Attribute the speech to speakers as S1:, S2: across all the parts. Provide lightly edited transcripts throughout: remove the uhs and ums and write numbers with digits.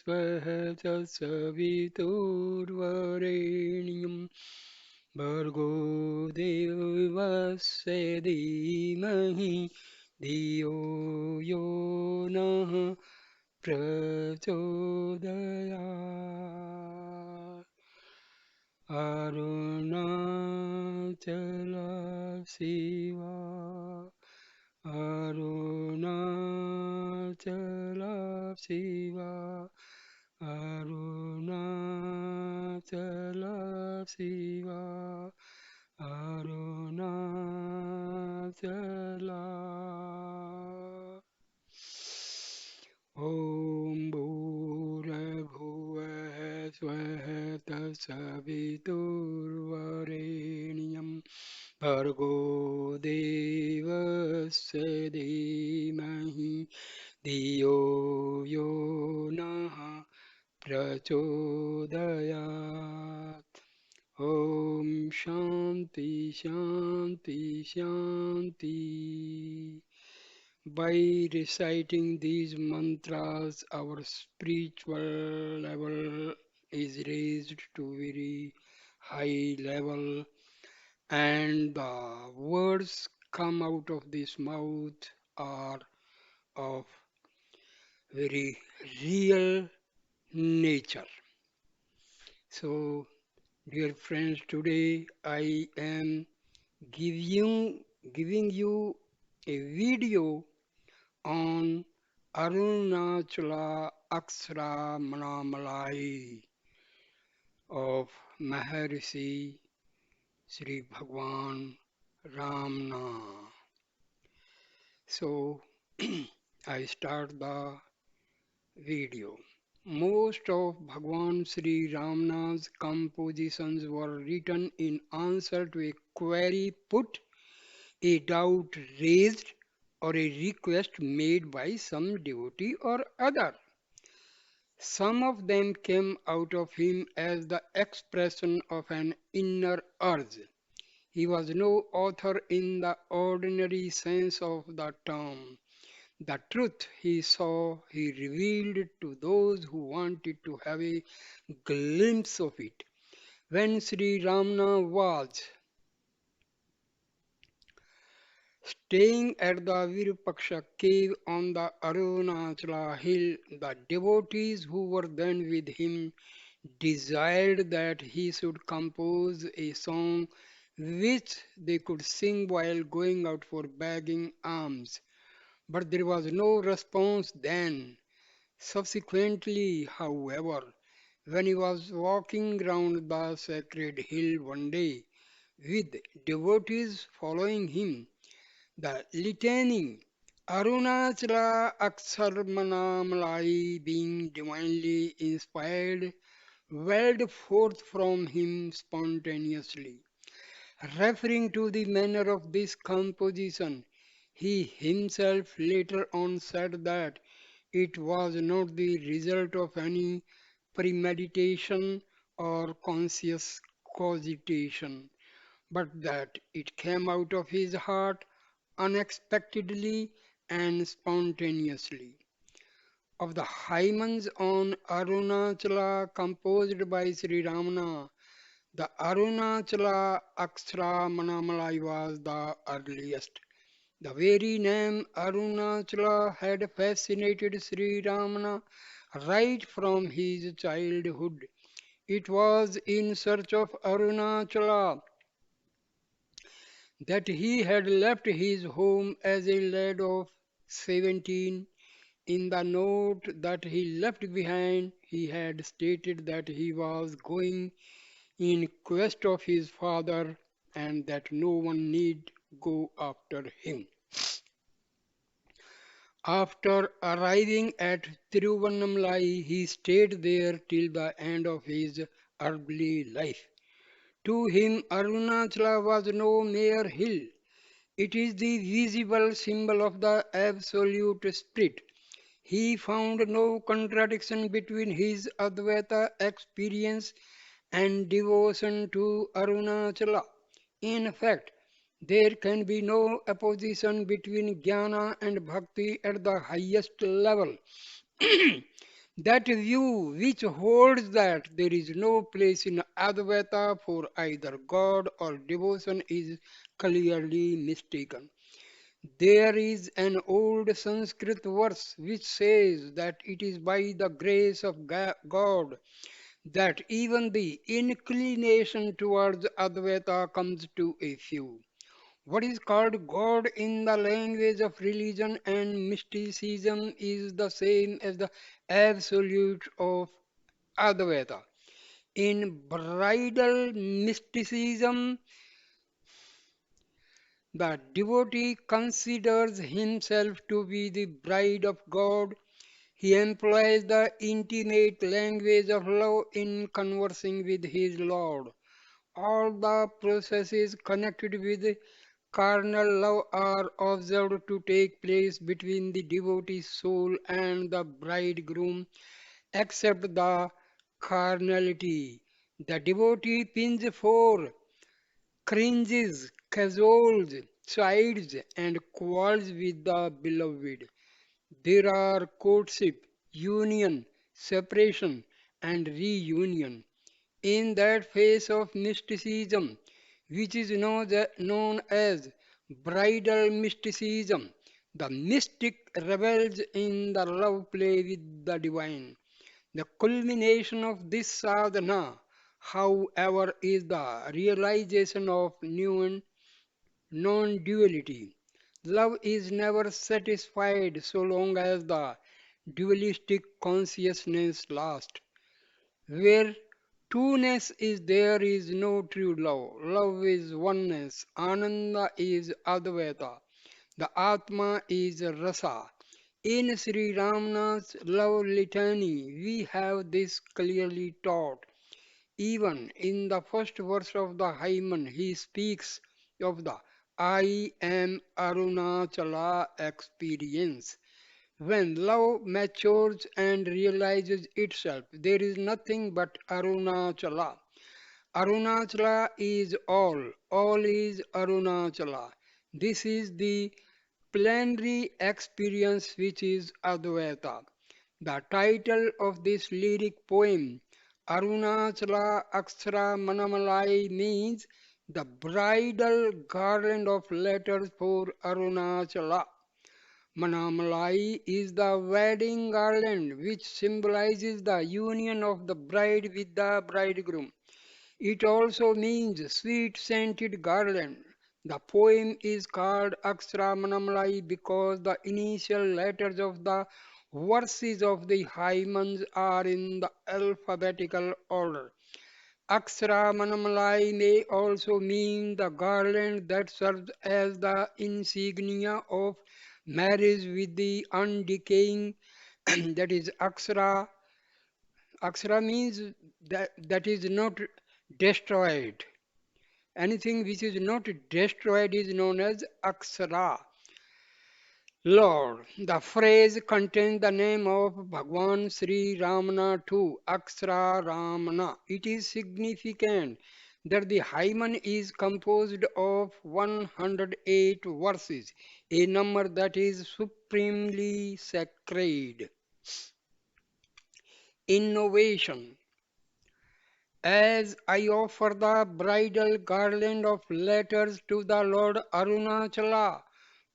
S1: स्वः तत्सवितुर्वरेण्यं भर्गो देवस्य धीमहि धियो यो नः प्रचोदयात्। अरुणाचल शिवा अरुणाचल शिवा अरुणाचल शिवा अरुणाचला। ॐ भूर्भुवः स्वः तत्सवितुर्वरेण्यं भर्गो देवस्य धीमहि धियो यो नः प्रचोदयात्। ॐ शान्ति शान्ति शान्ति। By reciting these mantras, our spiritual level is raised to very high level, and the words come out of this mouth are of very real nature. So, dear friends, today I am giving you a video on Arunachala Akshara Manamalai of Maharishi Sri Bhagwan Ramna. So I start the video. Most of Bhagwan Sri Ramna's compositions were written in answer to a query put, a doubt raised, or a request made by some devotee or other. Some of them came out of him as the expression of an inner urge. He was no author in the ordinary sense of the term. The truth he saw, he revealed to those who wanted to have a glimpse of it. When Sri Ramana was staying at the Virupaksha cave on the Arunachala hill, the devotees who were then with him desired that he should compose a song which they could sing while going out for begging alms. But there was no response then. Subsequently, however, when he was walking round the sacred hill one day with devotees following him, the litany Arunachala Aksarmanamalai, being divinely inspired, welled forth from him spontaneously. Referring to the manner of this composition, he himself later on said that it was not the result of any premeditation or conscious cogitation, but that it came out of his heart unexpectedly and spontaneously. Of the hymns on Arunachala composed by Sri Ramana, the Arunachala Akshara Manamalai was the earliest. The very name Arunachala had fascinated Sri Ramana right from his childhood. It was in search of Arunachala that he had left his home as a lad of 17. In the note that he left behind, he had stated that he was going in quest of his father and that no one need go after him. After arriving at Tiruvannamalai, he stayed there till the end of his earthly life. To him, Arunachala was no mere hill. It is the visible symbol of the Absolute Spirit. He found no contradiction between his Advaita experience and devotion to Arunachala. In fact, there can be no opposition between jnana and bhakti at the highest level. That view which holds that there is no place in Advaita for either God or devotion is clearly mistaken. There is an old Sanskrit verse which says that it is by the grace of God that even the inclination towards Advaita comes to a few. What is called God in the language of religion and mysticism is the same as the absolute of Advaita. In bridal mysticism, the devotee considers himself to be the bride of God. He employs the intimate language of love in conversing with his Lord. All the processes connected with carnal love are observed to take place between the devotee's soul and the bridegroom, except the carnality. The devotee pins for cringes, cajoles, chides, and quarrels with the beloved. There are courtship, union, separation, and reunion. In that phase of mysticism, which is known as bridal mysticism, the mystic revels in the love play with the divine. The culmination of this sadhana, however, is the realization of non duality. Love is never satisfied so long as the dualistic consciousness lasts. Where two-ness is, there is no true love. Love is oneness. Ananda is Advaita. The Atma is Rasa. In Sri Ramnath's love litany, we have this clearly taught. Even in the first verse of the hymn, he speaks of the I am Arunachala experience. When love matures and realizes itself, there is nothing but Arunachala. Arunachala is all is Arunachala. This is the plenary experience which is Advaita. The title of this lyric poem, Arunachala Akshara Manamalai, means the bridal garland of letters for Arunachala. Manamalai is the wedding garland which symbolizes the union of the bride with the bridegroom. It also means sweet scented garland. The poem is called Akshara Manamalai because the initial letters of the verses of the hymns are in the alphabetical order. Akshara Manamalai may also mean the garland that serves as the insignia of marriage with the undecaying, that is Akshara. Akshara means that is not destroyed. Anything which is not destroyed is known as Akshara. Lord, the phrase contains the name of Bhagwan Sri Ramana too, Akshara Ramana. It is significant that the hymn is composed of 108 verses, a number that is supremely sacred. Innovation. As I offer the bridal garland of letters to the Lord Arunachala,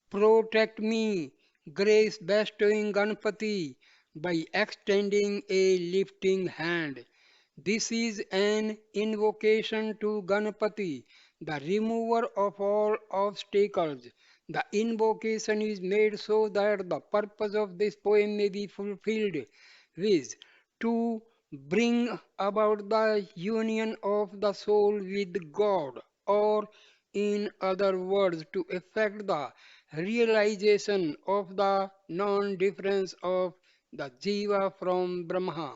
S1: protect me, grace bestowing Ganpati, by extending a lifting hand. This is an invocation to Ganpati, the remover of all obstacles. The invocation is made so that the purpose of this poem may be fulfilled, viz., to bring about the union of the soul with God, or in other words, to effect the realization of the non difference of the Jiva from Brahma.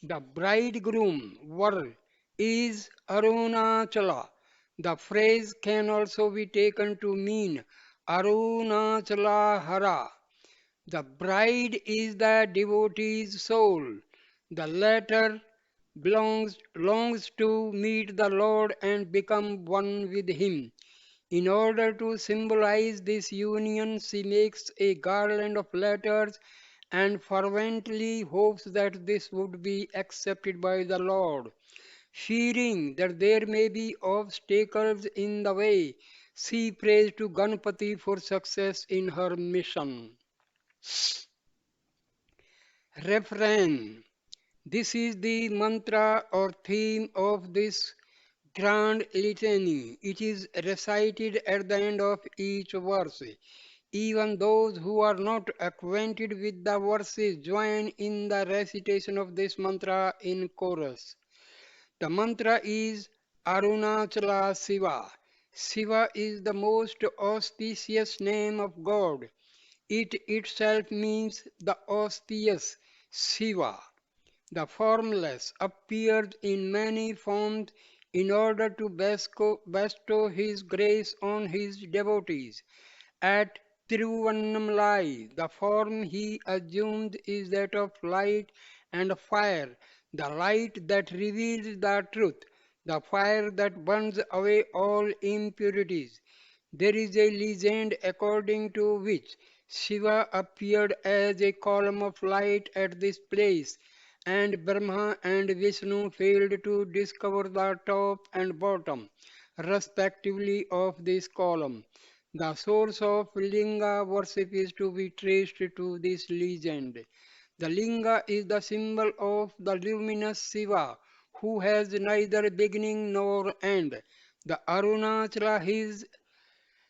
S1: The bridegroom Var is Arunachala. The phrase can also be taken to mean Arunachala Hara. The bride is the devotee's soul. The latter longs to meet the Lord and become one with Him. In order to symbolize this union, she makes a garland of letters and fervently hopes that this would be accepted by the Lord. Fearing that there may be obstacles in the way, she prays to Ganpati for success in her mission. Refrain. This is the mantra or theme of this grand litany. It is recited at the end of each verse. Even those who are not acquainted with the verses join in the recitation of this mantra in chorus. The mantra is Arunachala Shiva. Shiva is the most auspicious name of God. It itself means the auspicious. Shiva, the formless, appeared in many forms in order to bestow his grace on his devotees. At Tiruvannamalai, the form he assumed is that of light and fire, the light that reveals the truth, the fire that burns away all impurities. There is a legend according to which Shiva appeared as a column of light at this place, and Brahma and Vishnu failed to discover the top and bottom, respectively, of this column. The source of Linga worship is to be traced to this legend. The Linga is the symbol of the luminous Shiva, who has neither beginning nor end. The Arunachala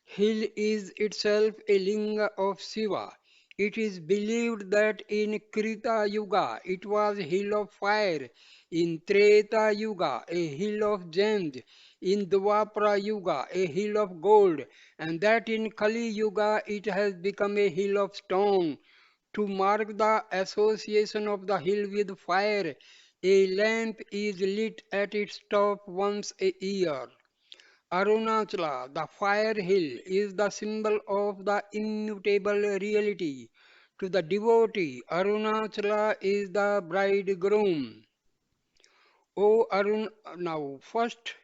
S1: hill is itself a linga of Shiva. It is believed that in Krita Yuga it was a hill of fire, in Treta Yuga a hill of gems, in Dwapara Yuga a hill of gold, and that in Kali Yuga it has become a hill of stone. To mark the association of the hill with fire, a lamp is lit at its top once a year. Arunachala, the fire hill, is the symbol of the immutable reality. To the devotee, Arunachala is the bridegroom. O Arun, now first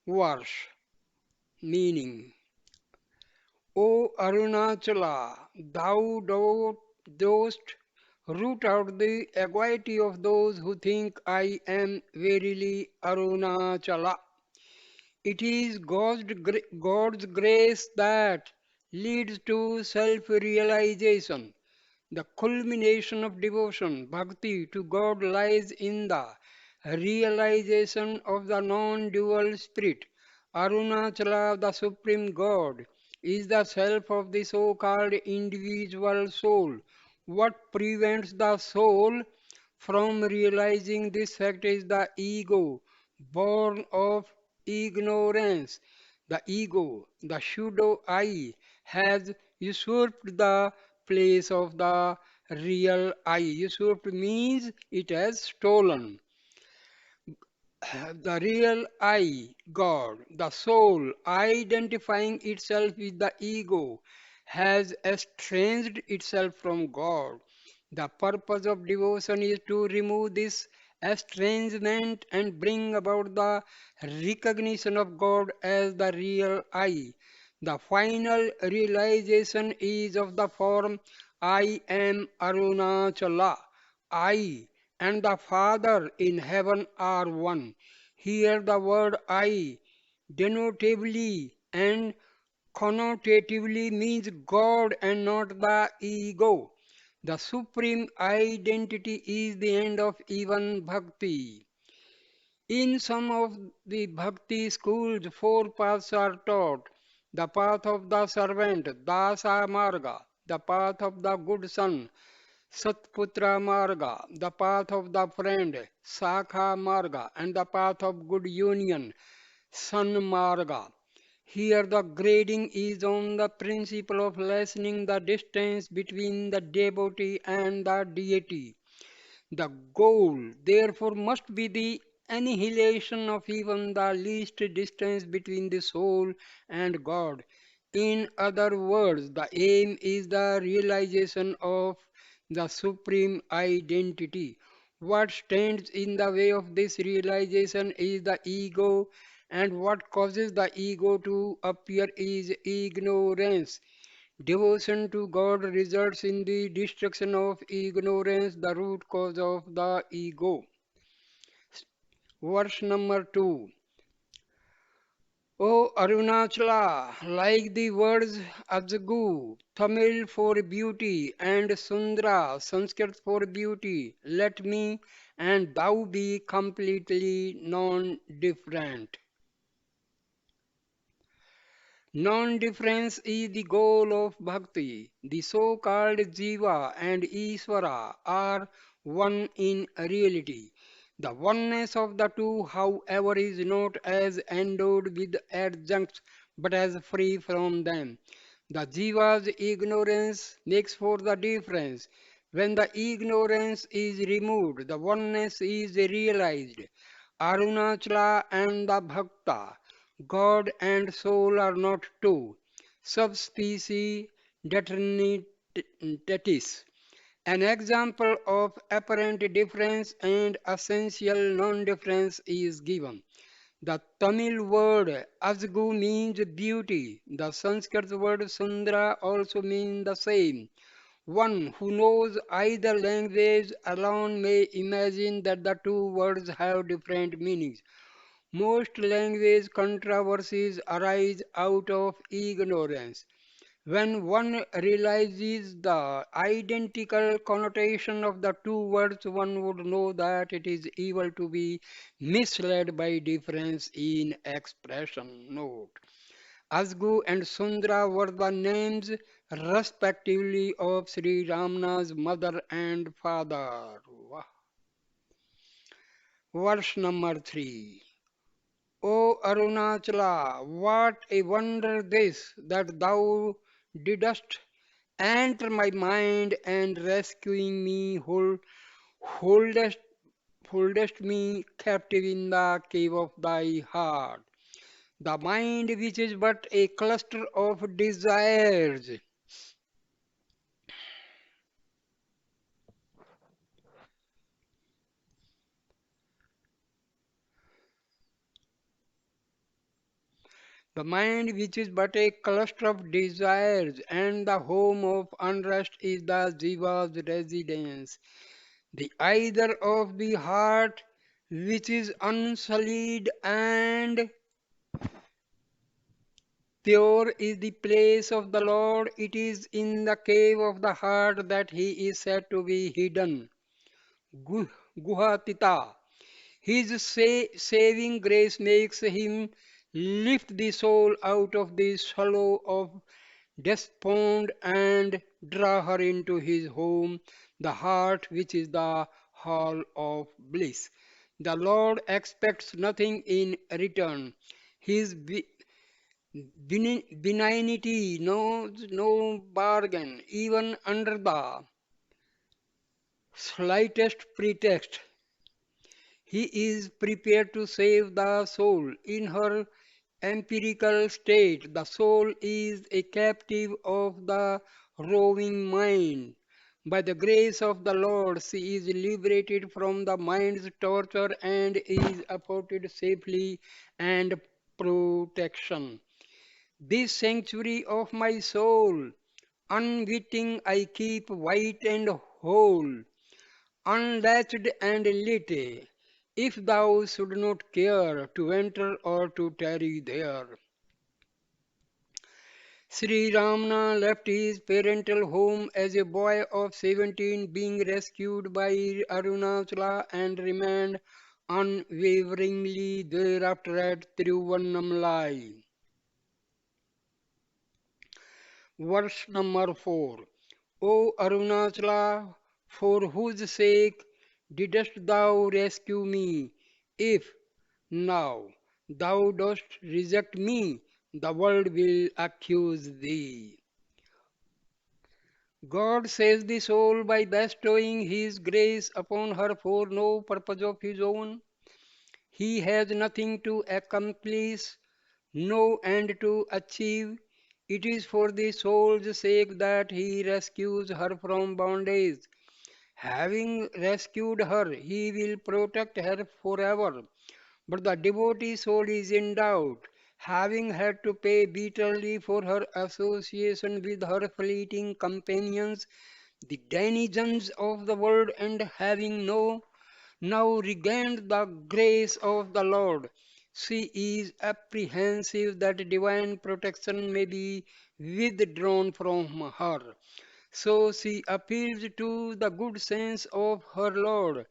S1: verse meaning. O Arunachala, thou dost root out the anxiety of those who think I am verily Arunachala. It is God's grace that leads to self realization. The culmination of devotion, bhakti to God lies in the realization of the non dual spirit. Arunachala, the Supreme God, is the self of the so called individual soul. What prevents the soul from realizing this fact is the ego, born of ignorance. The ego, the pseudo I, has usurped the place of the real I. Usurped means it has stolen. The real I, God, the soul, identifying itself with the ego, has estranged itself from God. The purpose of devotion is to remove this estrangement and bring about the recognition of God as the real I. The final realization is of the form I am Arunachala. I and the Father in heaven are one. Here the word I denotatively and connotatively means God and not the ego. The supreme identity is the end of even bhakti. In some of the bhakti schools, four paths are taught: the path of the servant, Dasa Marga, the path of the good son, Satputra Marga, the path of the friend, Sakha Marga, and the path of good union, San Marga. Here the grading is on the principle of lessening the distance between the devotee and the deity. The goal, therefore, must be the annihilation of even the least distance between the soul and God. In other words, the aim is the realization of the supreme identity. What stands in the way of this realization is the ego, and what causes the ego to appear is ignorance. Devotion to God results in the destruction of ignorance, the root cause of the ego. Verse number 2. O Arunachala, like the words Ajgu, Tamil for beauty, and Sundra, Sanskrit for beauty, let me and thou be completely non-different. Non-difference is the goal of bhakti. The so-called Jiva and Iswara are one in reality. The oneness of the two, however, is not as endowed with adjuncts but as free from them. The Jiva's ignorance makes for the difference. When the ignorance is removed, the oneness is realized. Arunachala and the Bhakta, God and soul are not two subspecies determinatis. An example of apparent difference and essential non-difference is given. The Tamil word Asgu means beauty. The Sanskrit word Sundara also means the same. One who knows either language alone may imagine that the two words have different meanings. Most language controversies arise out of ignorance. When one realizes the identical connotation of the two words, one would know that it is evil to be misled by difference in expression. Note. Asgu and Sundra were the names respectively of Sri Ramna's mother and father. Verse number 3. O Arunachala, what a wonder this, that thou didst enter my mind and rescuing me, holdest, holdest me captive in the cave of thy heart. The mind, which is but a cluster of desires, the mind, which is but a cluster of desires, and the home of unrest, is the Jiva's residence. The either of the heart, which is unsullied and pure, is the place of the Lord. It is in the cave of the heart that he is said to be hidden. Guhatita. His saving grace makes him lift the soul out of the slough of despond and draw her into his home, the heart which is the hall of bliss. The Lord expects nothing in return. His benignity knows no bargain, even under the slightest pretext. He is prepared to save the soul. In her empirical state, the soul is a captive of the roving mind. By the grace of the Lord, she is liberated from the mind's torture and is afforded safely and protection. This sanctuary of my soul, unwitting I keep white and whole, unlatched and lit, if thou should not care to enter or to tarry there. Sri Ramana left his parental home as a boy of 17, being rescued by Arunachala and remained unwaveringly thereafter at Tiruvannamalai. Verse number 4. O Arunachala, for whose sake didst thou rescue me? If now thou dost reject me, the world will accuse thee. God saves the soul by bestowing His grace upon her for no purpose of His own. He has nothing to accomplish, no end to achieve. It is for the soul's sake that He rescues her from bondage. Having rescued her, He will protect her forever. But the devotee soul is in doubt. having had to pay bitterly for her association with her fleeting companions, the denizens of the world, and having now regained the grace of the Lord, she is apprehensive that divine protection may be withdrawn from her. So she appeals to the good sense of her Lord.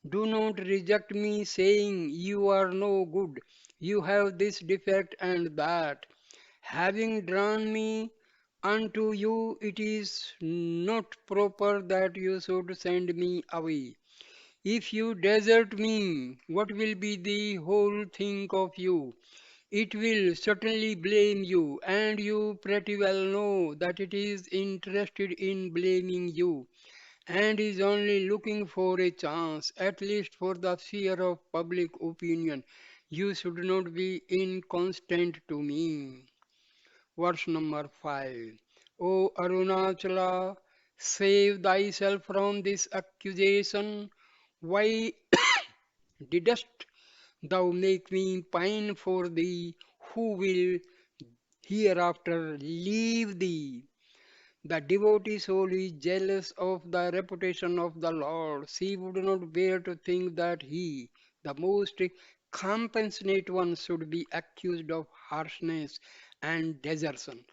S1: Do not reject me, saying, "You are no good, you have this defect and that." Having drawn me unto you, it is not proper that you should send me away. If you desert me, what will be the whole think of you? It will certainly blame you, and you pretty well know that it is interested in blaming you, and is only looking for a chance, at least for the fear of public opinion. You should not be inconstant to me. Verse number 5. O Arunachala, save thyself from this accusation. Why didst thou make me pine for thee, who will hereafter leave thee? The devotee soul is jealous of the reputation of the Lord. She would not bear to think that he, the most compassionate one, should be accused of harshness and desertion.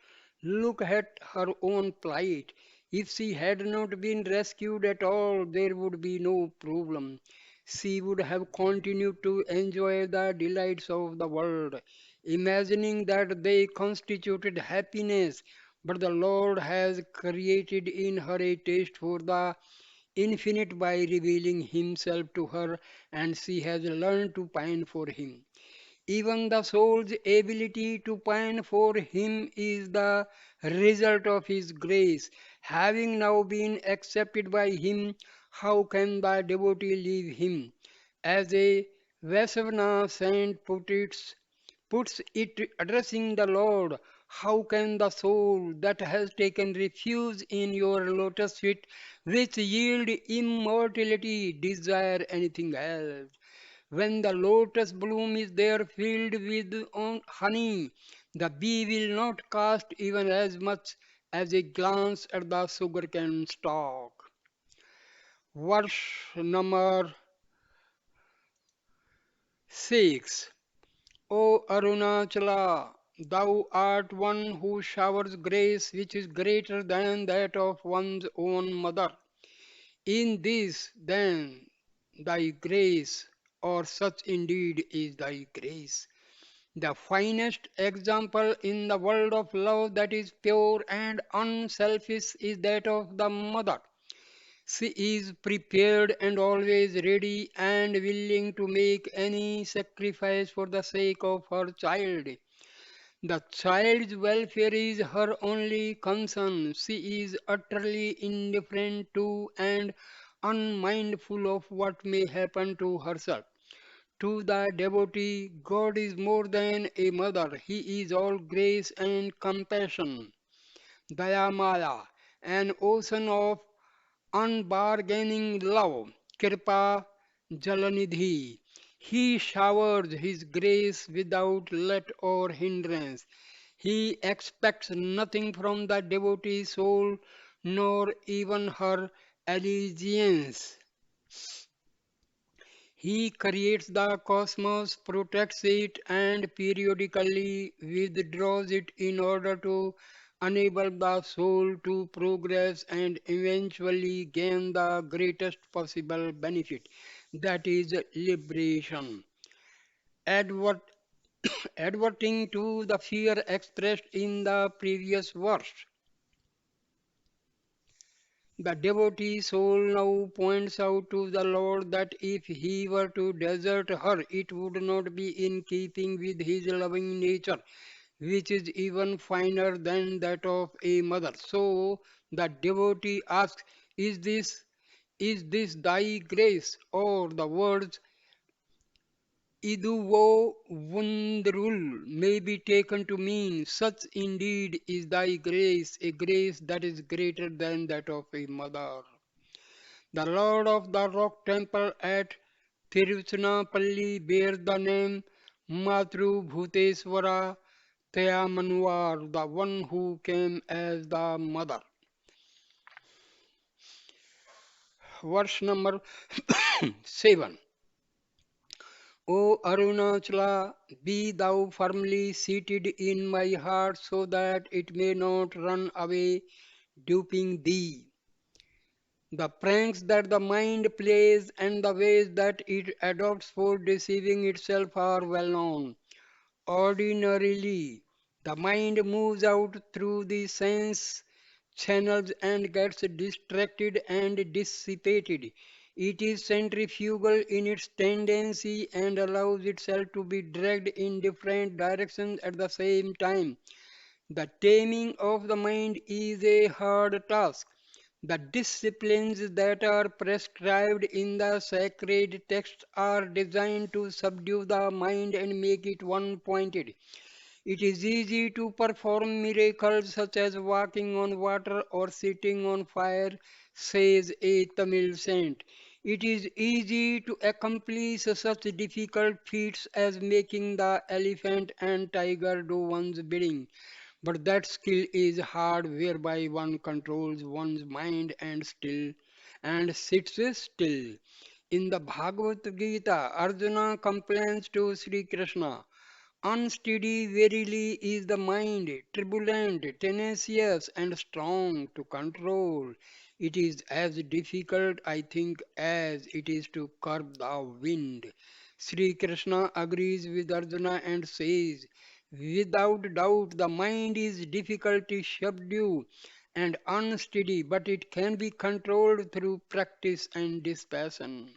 S1: Look at her own plight. If she had not been rescued at all, there would be no problem. She would have continued to enjoy the delights of the world, imagining that they constituted happiness. But the Lord has created in her a taste for the infinite by revealing Himself to her, and she has learned to pine for Him. Even the soul's ability to pine for Him is the result of His grace. Having now been accepted by Him, how can the devotee leave Him? As a Vasavana saint puts it, addressing the Lord, how can the soul that has taken refuge in your lotus feet, which yield immortality, desire anything else? When the lotus bloom is there filled with honey, the bee will not cast even as much as a glance at the sugarcane stalk. Verse number 6. O Arunachala, thou art one who showers grace which is greater than that of one's own mother. In this, then, thy grace, or such indeed is thy grace. The finest example in the world of love that is pure and unselfish is that of the mother. She is prepared and always ready and willing to make any sacrifice for the sake of her child. The child's welfare is her only concern. She is utterly indifferent to and unmindful of what may happen to herself. To the devotee, God is more than a mother. He is all grace and compassion. Dayamaya, an ocean of unbargaining love. Kripa Jalanidhi. He showers his grace without let or hindrance. He expects nothing from the devotee soul, nor even her allegiance. He creates the cosmos, protects it, and periodically withdraws it in order to enable the soul to progress and eventually gain the greatest possible benefit, that is, liberation. Advert, adverting to the fear expressed in the previous verse, the devotee soul now points out to the Lord that if he were to desert her, it would not be in keeping with his loving nature, which is even finer than that of a mother. So the devotee asks, is this thy grace? Or the words Iduvo Wundrul may be taken to mean, such indeed is thy grace, a grace that is greater than that of a mother. The Lord of the Rock Temple at Tiruchinapalli bears the name Matru Bhuteswara. Thea Manwar, the one who came as the mother. Verse number 7. O Arunachala, be thou firmly seated in my heart so that it may not run away, duping thee. The pranks that the mind plays and the ways that it adopts for deceiving itself are well known. Ordinarily, the mind moves out through the sense channels and gets distracted and dissipated. It is centrifugal in its tendency and allows itself to be dragged in different directions at the same time. The taming of the mind is a hard task. The disciplines that are prescribed in the sacred texts are designed to subdue the mind and make it one pointed. It is easy to perform miracles such as walking on water or sitting on fire, says a Tamil saint. It is easy to accomplish such difficult feats as making the elephant and tiger do one's bidding. But that skill is hard whereby one controls one's mind and sits still. In the Bhagavad Gita, Arjuna complains to Sri Krishna. Unsteady verily is the mind, turbulent, tenacious, and strong to control. It is as difficult, I think, as it is to curb the wind. Sri Krishna agrees with Arjuna and says, without doubt, the mind is difficult to subdue and unsteady, but it can be controlled through practice and dispassion.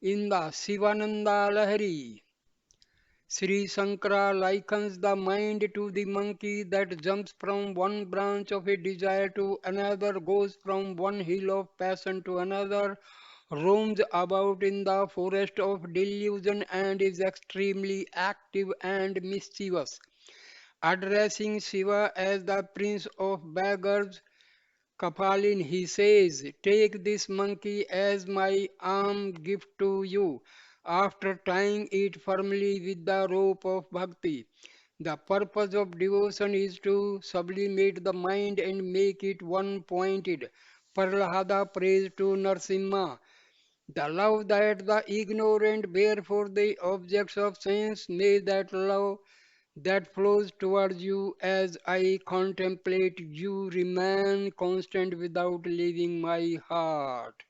S1: In the Sivananda Lahari, Sri Sankara likens the mind to the monkey that jumps from one branch of a desire to another, goes from one hill of passion to another, roams about in the forest of delusion, and is extremely active and mischievous. Addressing Shiva as the prince of beggars, Kapalin, he says, take this monkey as my arm gift to you, after tying it firmly with the rope of bhakti. The purpose of devotion is to sublimate the mind and make it one pointed. Prahlada prays to Narsimha. The love that the ignorant bear for the objects of sense, may that love that flows towards you as I contemplate you remain constant without leaving my heart.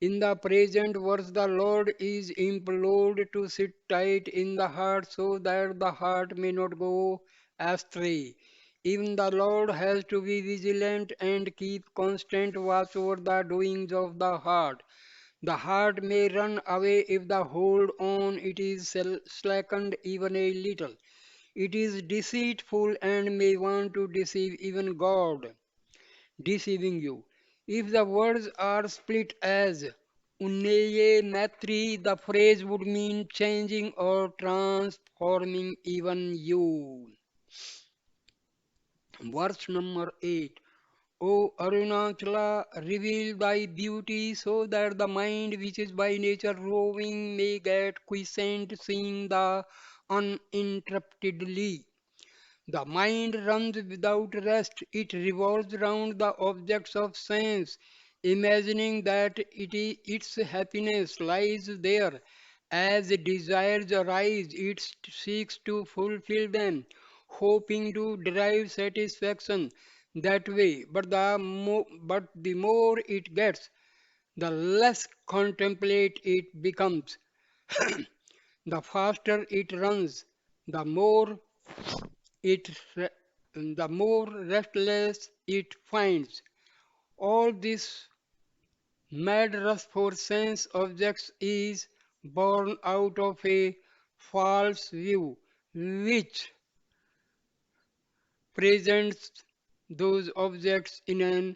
S1: In the present verse, the Lord is implored to sit tight in the heart so that the heart may not go astray. Even the Lord has to be vigilant and keep constant watch over the doings of the heart. The heart may run away if the hold on it is slackened even a little. It is deceitful and may want to deceive even God, deceiving you. If the words are split as Unneye Matri, the phrase would mean changing or transforming even you. Verse number 8. O Arunachala, reveal thy beauty so that the mind which is by nature roving may get quiescent, seeing the uninterruptedly. The mind runs without rest. It revolves round the objects of sense, imagining that its happiness lies there. As desires arise, it seeks to fulfill them, hoping to derive satisfaction that way. But the more it gets, the less contemplate it becomes. The faster it runs, the more it re- the more restless it finds. All this mad rush for sense objects is born out of a false view which presents those objects in an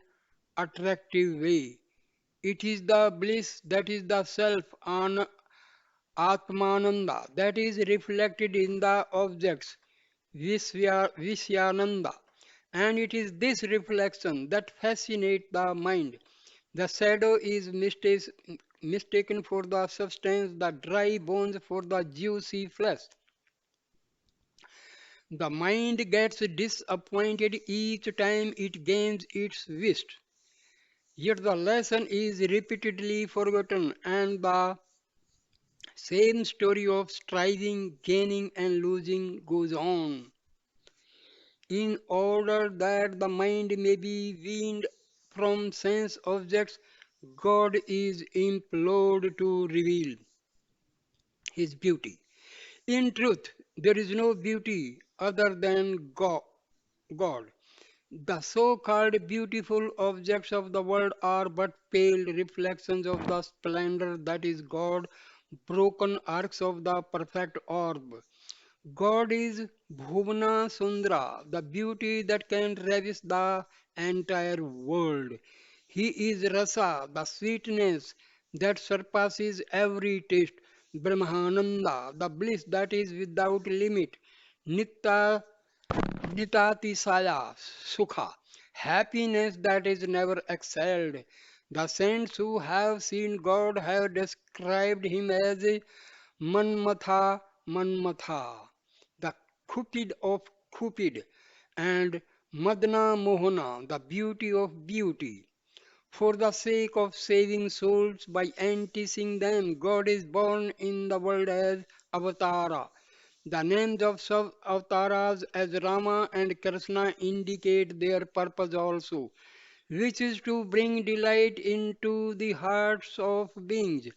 S1: attractive way. It is the bliss that is the self Atmananda that is reflected in the objects Vishyananda, and it is this reflection that fascinates the mind. The shadow is mistaken for the substance, the dry bones for the juicy flesh. The mind gets disappointed each time it gains its wish, yet the lesson is repeatedly forgotten, and the same story of striving, gaining, and losing goes on. In order that the mind may be weaned from sense objects, God is implored to reveal His beauty. In truth, there is no beauty other than God. The so called beautiful objects of the world are but pale reflections of the splendor that is God, broken arcs of the perfect orb. God is Bhuvana Sundara, the beauty that can ravish the entire world. He is Rasa, the sweetness that surpasses every taste. Brahmananda, the bliss that is without limit. Nitya Nitatisaya Sukha, happiness that is never excelled. The saints who have seen God have described him as a Manmatha Manmatha, the Cupid of Cupid, and Madana Mohana, the beauty of beauty. For the sake of saving souls by enticing them, God is born in the world as Avatara. The names of sub-avatars as Rama and Krishna indicate their purpose also, which is to bring delight into the hearts of beings.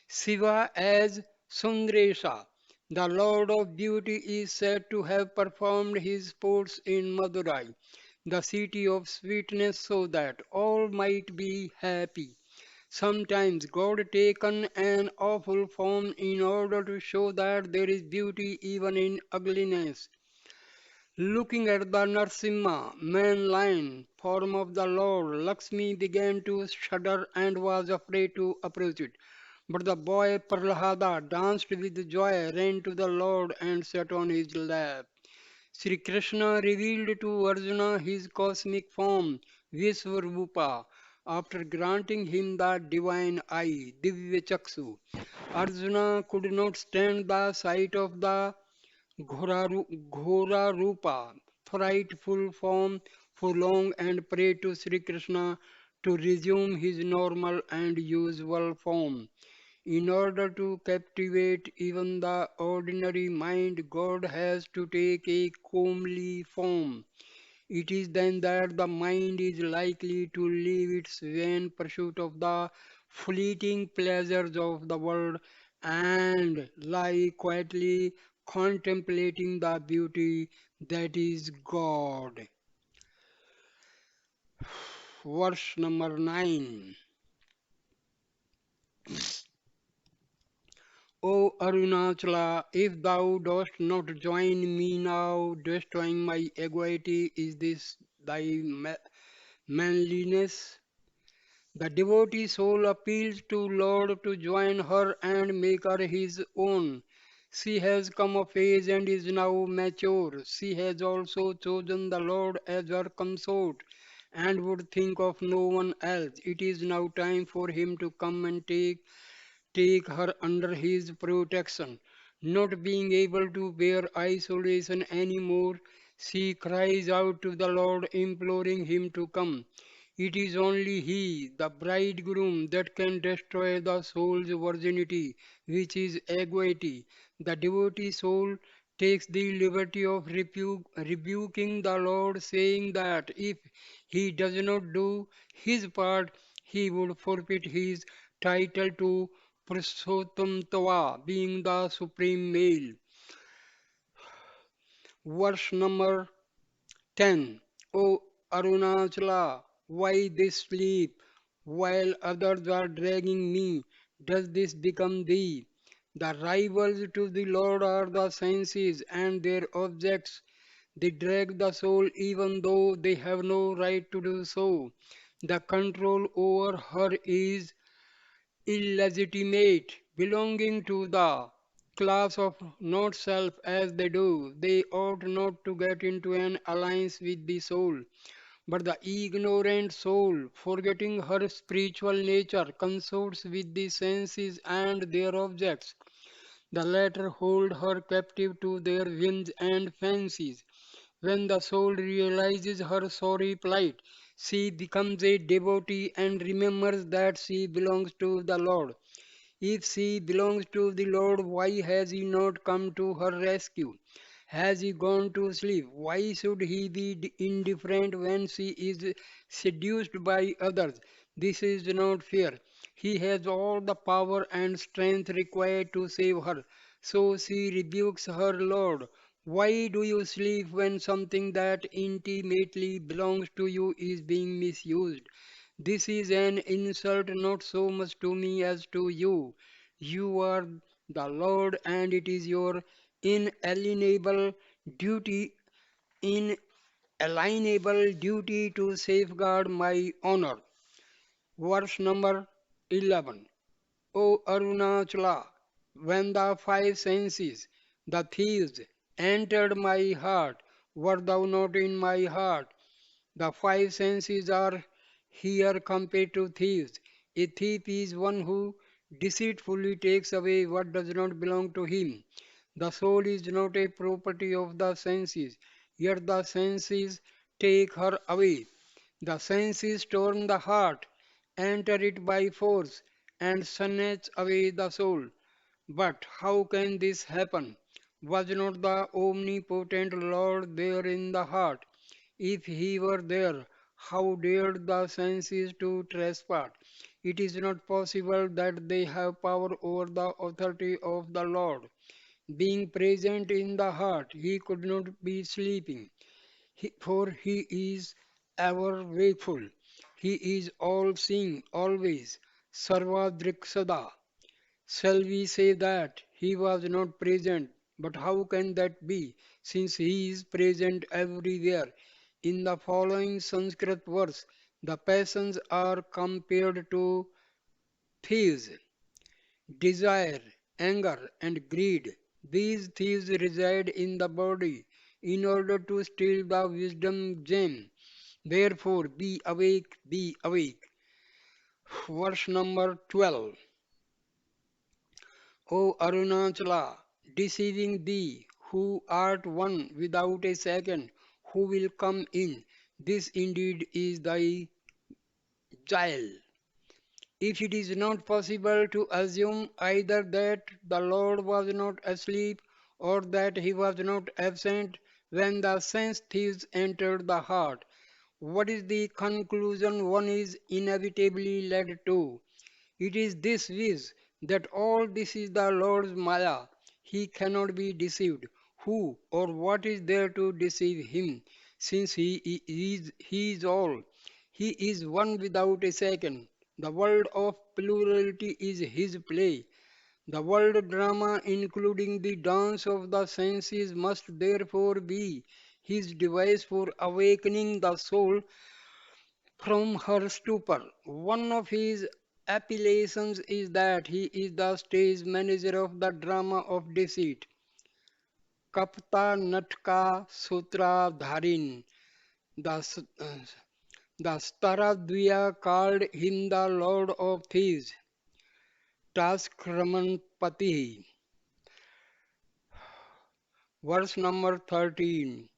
S1: Shiva as Sundresha, the Lord of Beauty, is said to have performed his sports in Madurai, the city of sweetness, so that all might be happy. Sometimes God taken an awful form in order to show that there is beauty even in ugliness. Looking at the Narsimha, man lion form of the Lord, Lakshmi began to shudder and was afraid to approach it. But the boy Prahlada danced with joy, ran to the Lord and sat on his lap. Sri Krishna revealed to Arjuna his cosmic form, Visvarupa, after granting him the divine eye, Divya Chaksu. Arjuna could not stand the sight of the Ghora Rupa, frightful form, for long and prayed to Sri Krishna to resume his normal and usual form. In order to captivate even the ordinary mind, God has to take a comely form. It is then that the mind is likely to leave its vain pursuit of the fleeting pleasures of the world and lie quietly contemplating the beauty that is God. Verse number 9. O Arunachala, if thou dost not join me now, destroying my equity, is this thy manliness? The devotee soul appeals to Lord to join her and make her his own. She has come of age and is now mature. She has also chosen the Lord as her consort and would think of no one else. It is now time for him to come and take her under his protection. Not being able to bear isolation anymore, she cries out to the Lord, imploring him to come. It is only He, the bridegroom, that can destroy the soul's virginity, which is equity. The devotee soul takes the liberty of rebuking the Lord, saying that if he does not do his part, he would forfeit his title to Purushottam being the supreme male. Verse number 10. O Arunachala, why this sleep? While others are dragging me, does this become thee? The rivals to the Lord are the senses and their objects. They drag the soul even though they have no right to do so. The control over her is illegitimate, belonging to the class of not self as they do. They ought not to get into an alliance with the soul. But the ignorant soul, forgetting her spiritual nature, consorts with the senses and their objects. The latter hold her captive to their whims and fancies. When the soul realizes her sorry plight, she becomes a devotee and remembers that she belongs to the Lord. If she belongs to the Lord, why has he not come to her rescue? Has he gone to sleep? Why should he be indifferent when she is seduced by others? This is not fair. He has all the power and strength required to save her. So she rebukes her Lord. Why do you sleep when something that intimately belongs to you is being misused? This is an insult not so much to me as to you. You are the Lord, and it is your inalienable duty, inalienable duty to safeguard my honor. Verse number 11. O Arunachala, when the five senses, the thieves, entered my heart, were thou not in my heart? The five senses are here compared to thieves. A thief is one who deceitfully takes away what does not belong to him. The soul is not a property of the senses, yet the senses take her away. The senses storm the heart, enter it by force, and snatch away the soul. But how can this happen? Was not the omnipotent Lord there in the heart? If he were there, how dared the senses to trespass? It is not possible that they have power over the authority of the Lord. Being present in the heart, he could not be sleeping, for he is ever wakeful. He is all seeing, always. Sarvadriksada. Shall we say that he was not present? But how can that be, since he is present everywhere? In the following Sanskrit verse, the passions are compared to thieves, desire, anger, and greed. These thieves reside in the body in order to steal the wisdom gem. Therefore, be awake, be awake. Verse number 12. O Arunachala, deceiving thee, who art one without a second, who will come in? This indeed is thy guile. If it is not possible to assume either that the Lord was not asleep or that he was not absent when the sense thieves entered the heart, what is the conclusion one is inevitably led to? It is this wish that all this is the Lord's Maya. He cannot be deceived. Who or what is there to deceive him, since he is all? He is one without a second. The world of plurality is his play. The world drama, including the dance of the senses, must therefore be his device for awakening the soul from her stupor. One of his appellations is that he is the stage manager of the drama of deceit. Kapta Natka Sutra Dharin. The, the Staradvya called him the Lord of Thieves. Taskramanpati. Verse number 13.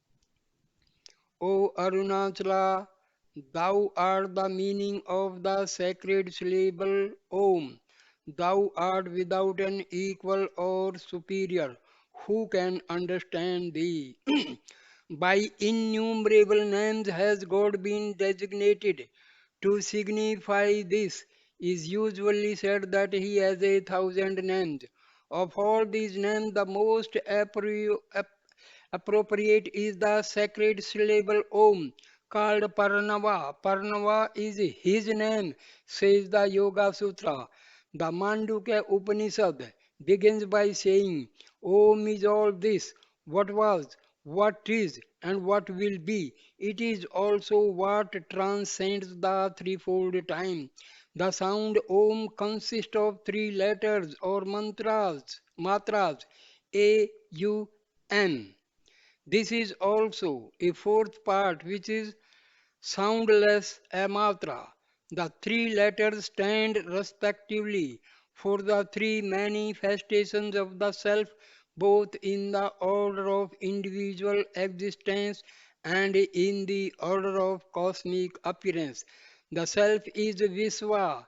S1: O Arunachala, thou art the meaning of the sacred syllable Om. Thou art without an equal or superior. Who can understand thee? By innumerable names has God been designated. To signify this is usually said that he has 1,000 names. Of all these names, the most appropriate is the sacred syllable Om, called Parnava. Parnava is his name, says the Yoga Sutra. The Mandukya Upanishad begins by saying, Om is all this, what was, what is, and what will be. It is also what transcends the threefold time. The sound Om consists of three letters or matras, A, U, M. This is also a fourth part which is soundless amatra. The three letters stand respectively for the three manifestations of the self, both in the order of individual existence and in the order of cosmic appearance. The self is Visva,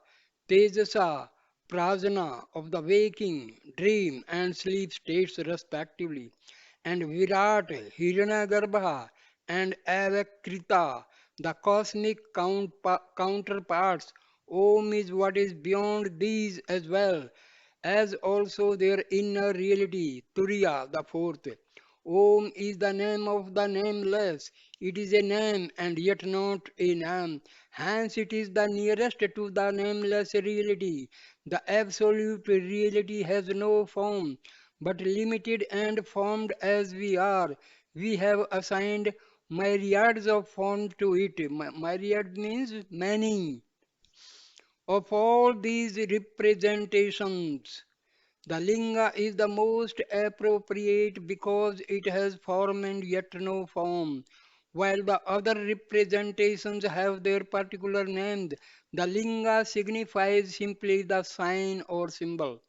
S1: Tejasa, Prajna of the waking, dream, and sleep states respectively, and Virat, Hiranyagarbha, and Avakrita, the cosmic counterparts. Om is what is beyond these as well as also their inner reality, Turiya, the fourth. Om is the name of the nameless. It is a name and yet not a name. Hence, it is the nearest to the nameless reality. The absolute reality has no form, but limited and formed as we are. We have assigned myriads of forms to it. Myriad means many. Of all these representations, the linga is the most appropriate because it has form and yet no form. While the other representations have their particular names, the linga signifies simply the sign or symbol.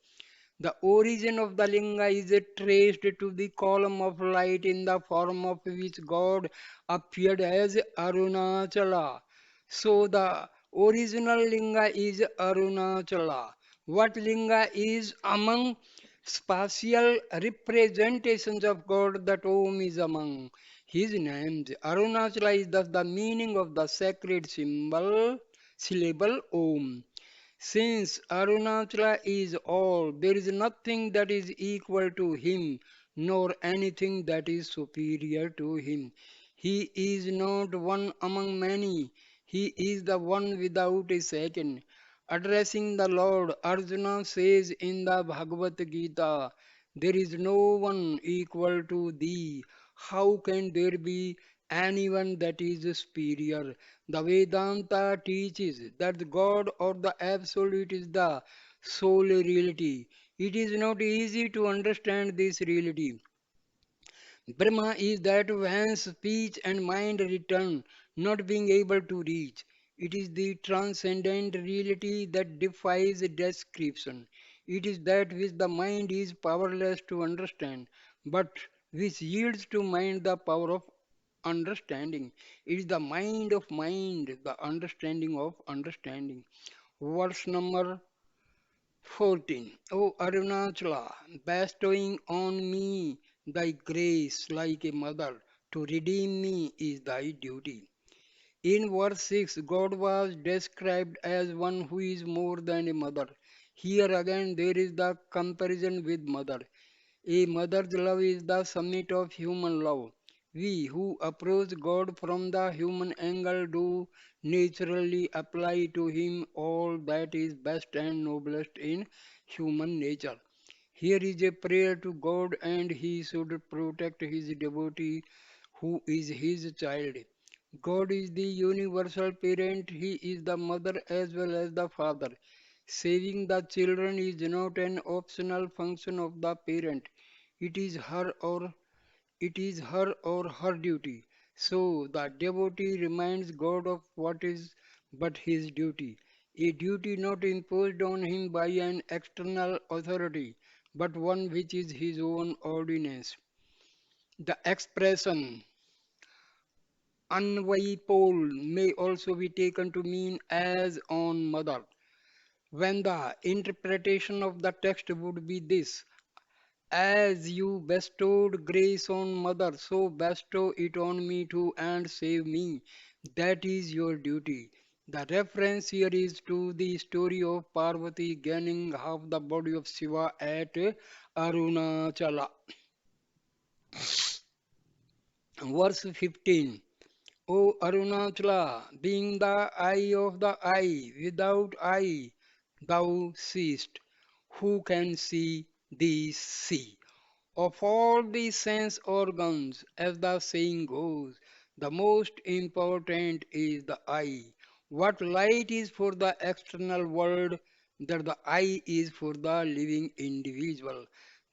S1: The origin of the linga is traced to the column of light in the form of which God appeared as Arunachala. So the original linga is Arunachala. What linga is among spatial representations of God that Om is among his names. Arunachala is thus the meaning of the sacred syllable Om. Since Arunachala is all, there is nothing that is equal to him, nor anything that is superior to him. He is not one among many, he is the one without a second. Addressing the Lord, Arjuna says in the Bhagavad Gita, there is no one equal to thee. How can there be anyone that is superior? The Vedanta teaches that God or the Absolute is the sole reality. It is not easy to understand this reality. Brahma is that whence speech and mind return, not being able to reach. It is the transcendent reality that defies description. It is that which the mind is powerless to understand, but which yields to mind the power of understanding. It is the mind of mind, the understanding of understanding. Verse number 14. O Arunachala, bestowing on me thy grace like a mother, to redeem me is thy duty. In verse 6, God was described as one who is more than a mother. Here again there is the comparison with mother. A mother's love is the summit of human love. We who approach God from the human angle do naturally apply to Him all that is best and noblest in human nature. Here is a prayer to God, and He should protect His devotee who is His child. God is the universal parent, He is the mother as well as the father. Saving the children is not an optional function of the parent. It is her duty. So the devotee reminds God of what is but his duty, a duty not imposed on him by an external authority, but one which is his own ordinance. The expression unvaipol may also be taken to mean as on mother, when the interpretation of the text would be this: as you bestowed grace on mother, so bestow it on me too and save me. That is your duty. The reference here is to the story of Parvati gaining half the body of Shiva at Arunachala. Verse 15. O Arunachala, being the eye of the eye, without eye thou seest. Who can see thee see? Of all the sense organs, as the saying goes, the most important is the eye. What light is for the external world, that the eye is for the living individual.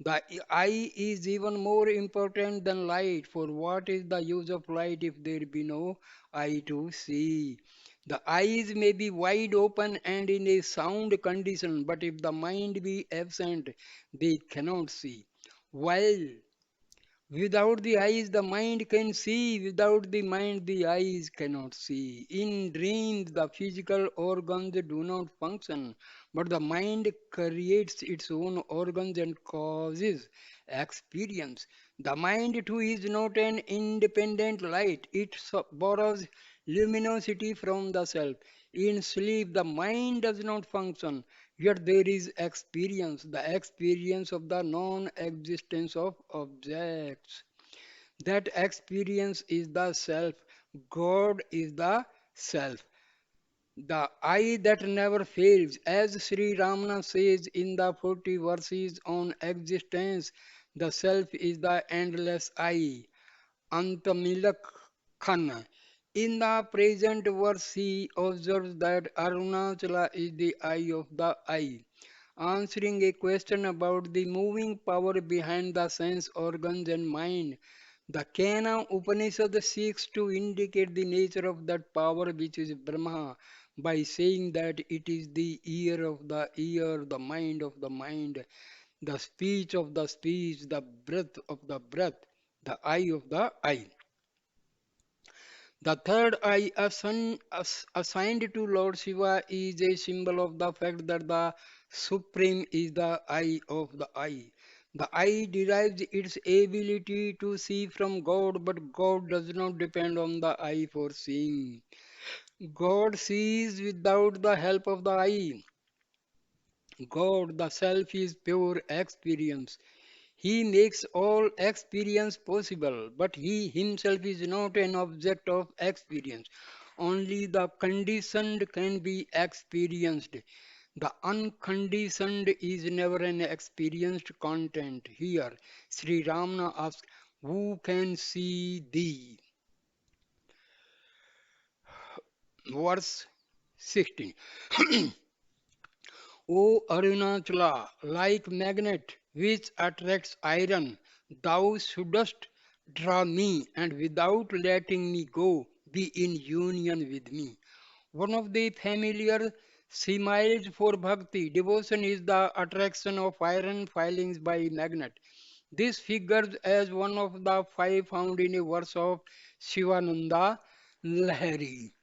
S1: The eye is even more important than light, for what is the use of light if there be no eye to see? The eyes may be wide open and in a sound condition, but if the mind be absent, they cannot see. While without the eyes, the mind can see. Without the mind, the eyes cannot see. In dreams, the physical organs do not function, but the mind creates its own organs and causes experience. The mind, too, is not an independent light, it borrows luminosity from the self. In sleep, the mind does not function, yet there is experience, the experience of the non existence of objects. That experience is the self. God is the self. The I that never fails. As Sri Ramana says in the 40 verses on existence, the self is the endless I. Antamilak Khanna. In the present verse, he observes that Arunachala is the eye of the eye, answering a question about the moving power behind the sense organs and mind. The Kena Upanishad seeks to indicate the nature of that power which is Brahma by saying that it is the ear of the ear, the mind of the mind, the speech of the speech, the breath of the breath, the eye of the eye. The third eye assigned to Lord Shiva is a symbol of the fact that the Supreme is the eye of the eye. The eye derives its ability to see from God, but God does not depend on the eye for seeing. God sees without the help of the eye. God, the self, is pure experience. He makes all experience possible, but he himself is not an object of experience. Only the conditioned can be experienced. The unconditioned is never an experienced content. Here, Sri Ramana asks, who can see thee? Verse 16. O Arunachala, like magnet which attracts iron, thou shouldst draw me and without letting me go, be in union with me. One of the familiar similes for bhakti devotion is the attraction of iron filings by magnet. This figures as one of the five found in a verse of Shivananda Lahiri.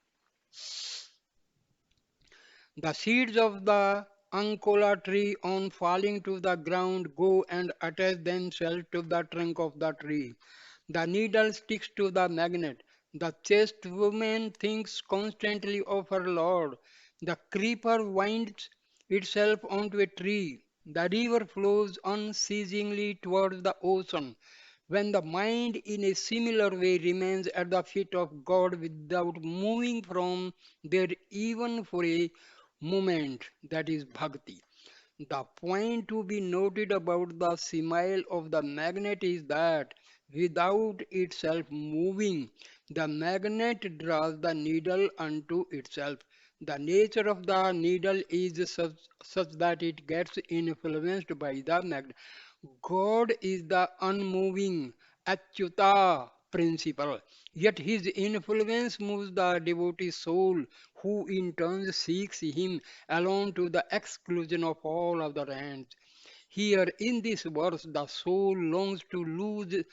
S1: The seeds of the Ankola tree on falling to the ground go and attach themselves to the trunk of the tree. The needle sticks to the magnet. The chaste woman thinks constantly of her Lord. The creeper winds itself onto a tree. The river flows unceasingly towards the ocean. When the mind in a similar way remains at the feet of God without moving from there even for a moment, that is bhakti. The point to be noted about the simile of the magnet is that without itself moving, the magnet draws the needle unto itself. The nature of the needle is such that it gets influenced by the magnet. God is the unmoving Achyuta principle, yet his influence moves the devotee soul, who in turn seeks him alone to the exclusion of all other ends. Here in this verse, the soul longs to lose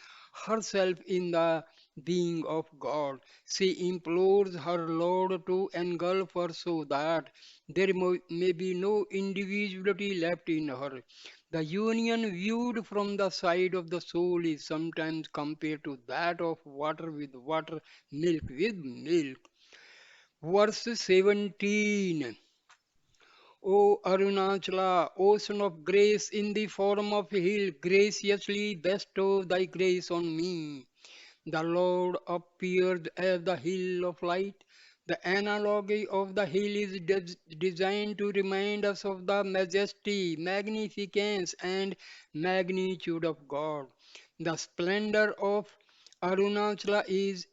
S1: herself in the being of God. She implores her Lord to engulf her so that there may be no individuality left in her. The union viewed from the side of the soul is sometimes compared to that of water with water, milk with milk. Verse 17. O Arunachala, ocean of grace in the form of a hill, graciously bestow thy grace on me. The Lord appeared as the hill of light. The analogy of the hill is designed to remind us of the majesty, magnificence, and magnitude of God. The splendor of Arunachala is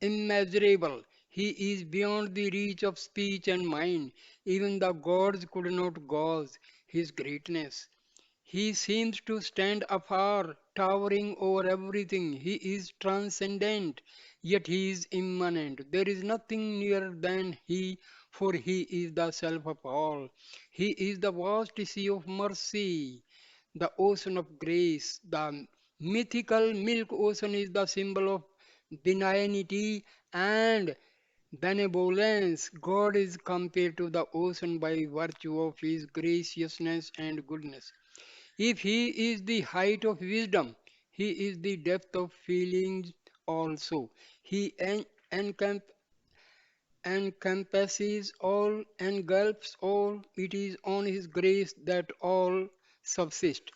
S1: immeasurable. He is beyond the reach of speech and mind. Even the gods could not gauge his greatness. He seems to stand afar, towering over everything. He is transcendent, yet he is immanent. There is nothing nearer than he, for he is the self of all. He is the vast sea of mercy. the ocean of grace. The mythical milk ocean is the symbol of benignity and benevolence. God is compared to the ocean by virtue of his graciousness and goodness. If he is the height of wisdom, he is the depth of feelings also. He encamp encompasses all, engulfs all. It is on His grace that all subsist.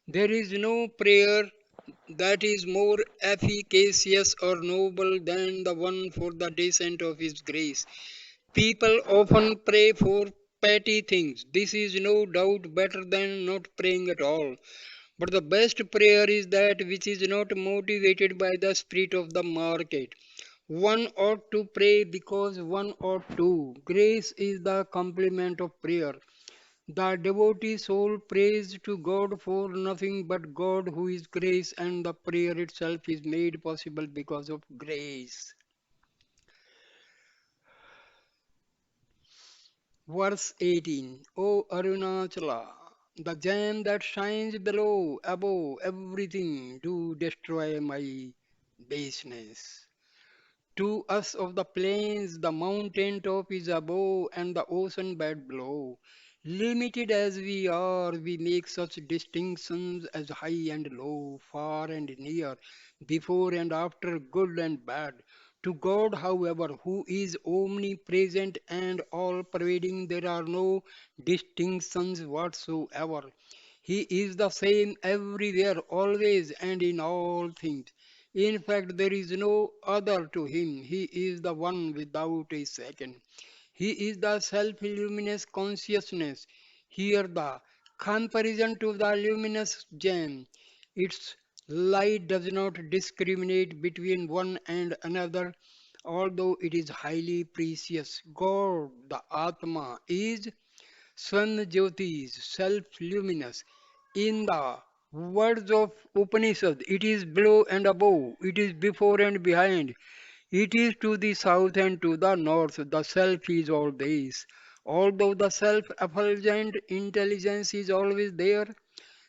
S1: There is no prayer that is more efficacious or noble than the one for the descent of His grace. People often pray for petty things. This is no doubt better than not praying at all. But the best prayer is that which is not motivated by the spirit of the market. One ought to pray because one ought to. Grace is the complement of prayer. The devotee soul prays to God for nothing but God who is grace, and the prayer itself is made possible because of grace. Verse 18. O Arunachala, the gem that shines below, above everything, do destroy my baseness. To us of the plains, the mountain top is above and the ocean bed below. Limited as we are, we make such distinctions as high and low, far and near, before and after, good and bad. To God, however, who is omnipresent and all pervading, there are no distinctions whatsoever. He is the same everywhere, always, and in all things. In fact, there is no other to him. He is the one without a second. He is the self-luminous consciousness. Here the comparison to the luminous gem. Its light does not discriminate between one and another, although it is highly precious. God, the Atma, is Swanjyoti is self-luminous. In the words of Upanishad, it is below and above, it is before and behind, it is to the south and to the north. The self is all this. Although the self-effulgent intelligence is always there,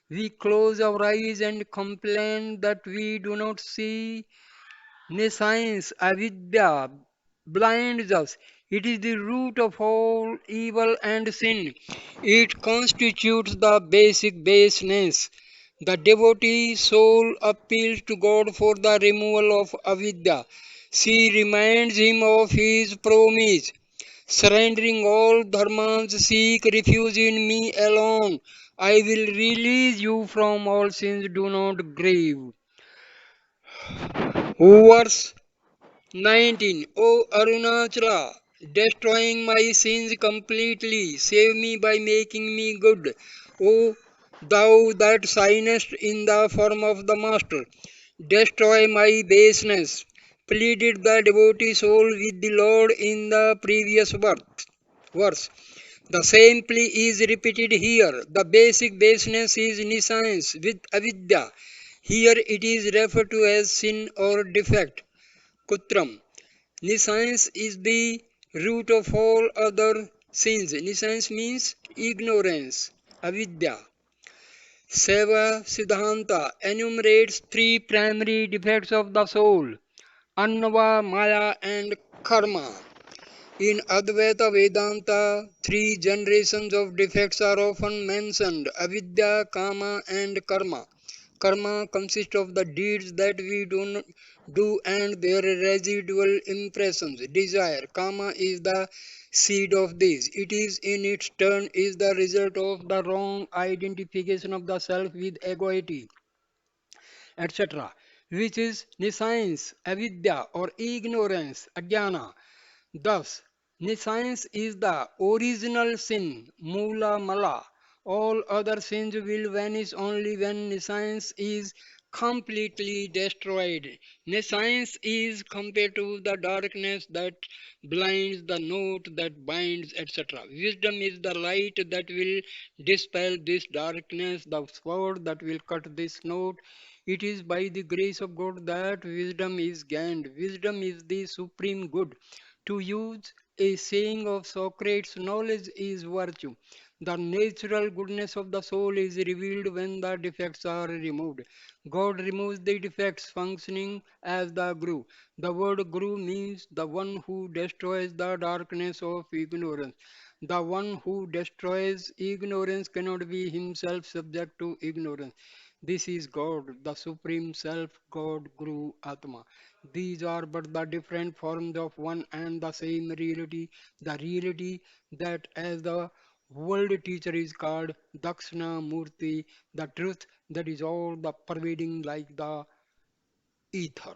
S1: we close our eyes and complain that we do not see. Nescience, avidya, blinds us. It is the root of all evil and sin. It constitutes the basic baseness. The devotee soul appeals to God for the removal of avidya. She reminds him of his promise. Surrendering all dharmas, seek refuge in me alone. I will release you from all sins. Do not grieve. Verse 19. O Arunachala, destroying my sins completely, save me by making me good. O thou that signest in the form of the Master, destroy my baseness, pleaded the devotee soul with the Lord in the previous verse. The same plea is repeated here. The basic baseness is nescience with avidya. Here it is referred to as sin or defect. Kutram. Nescience is the root of all other sins. Nescience means ignorance, avidya. Seva Siddhanta enumerates three primary defects of the soul: Annava, Maya, and Karma. In Advaita Vedanta, three generations of defects are often mentioned: avidya, kama, and karma. Karma consists of the deeds that we do and their residual impressions. Desire, kama, is the seed of this. It is in its turn is the result of the wrong identification of the self with egoity, etc., which is nescience, avidya, or ignorance, ajnana. Thus, nescience is the original sin, mula mala. All other sins will vanish only when nescience is completely destroyed. Nescience is compared to the darkness that blinds, the note that binds, etc. Wisdom is the light that will dispel this darkness, the sword that will cut this note. It is by the grace of God that wisdom is gained. Wisdom is the supreme good. To use a saying of Socrates, knowledge is virtue. The natural goodness of the soul is revealed when the defects are removed. God removes the defects functioning as the Guru. The word Guru means the one who destroys the darkness of ignorance. The one who destroys ignorance cannot be himself subject to ignorance. This is God, the Supreme Self, God, Guru, Atma. These are but the different forms of one and the same reality, the reality that as the world teacher is called Dakshina Murti, the truth that is all the pervading like the ether.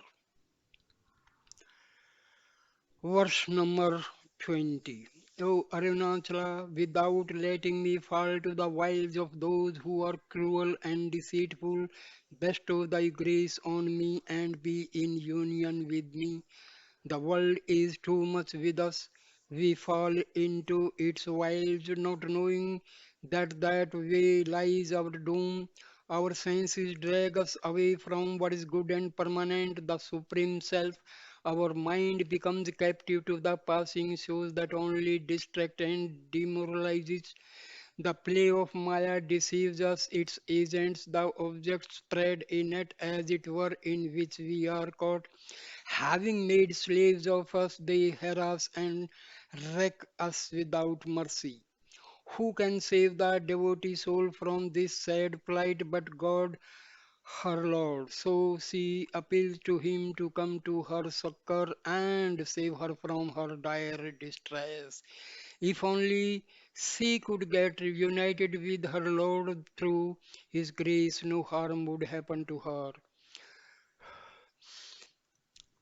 S1: Verse number 20. O Arunachala, without letting me fall to the wiles of those who are cruel and deceitful, bestow thy grace on me and be in union with me. The world is too much with us. We fall into its wiles, not knowing that that way lies our doom. Our senses drag us away from what is good and permanent, the Supreme Self. Our mind becomes captive to the passing shows that only distract and demoralizes. The play of Maya deceives us, its agents, the objects spread a net as it were in which we are caught. Having made slaves of us, they harass and wreck us without mercy. Who can save the devotee soul from this sad plight but God, her Lord? So she appeals to him to come to her succor and save her from her dire distress. If only she could get reunited with her Lord through his grace, no harm would happen to her.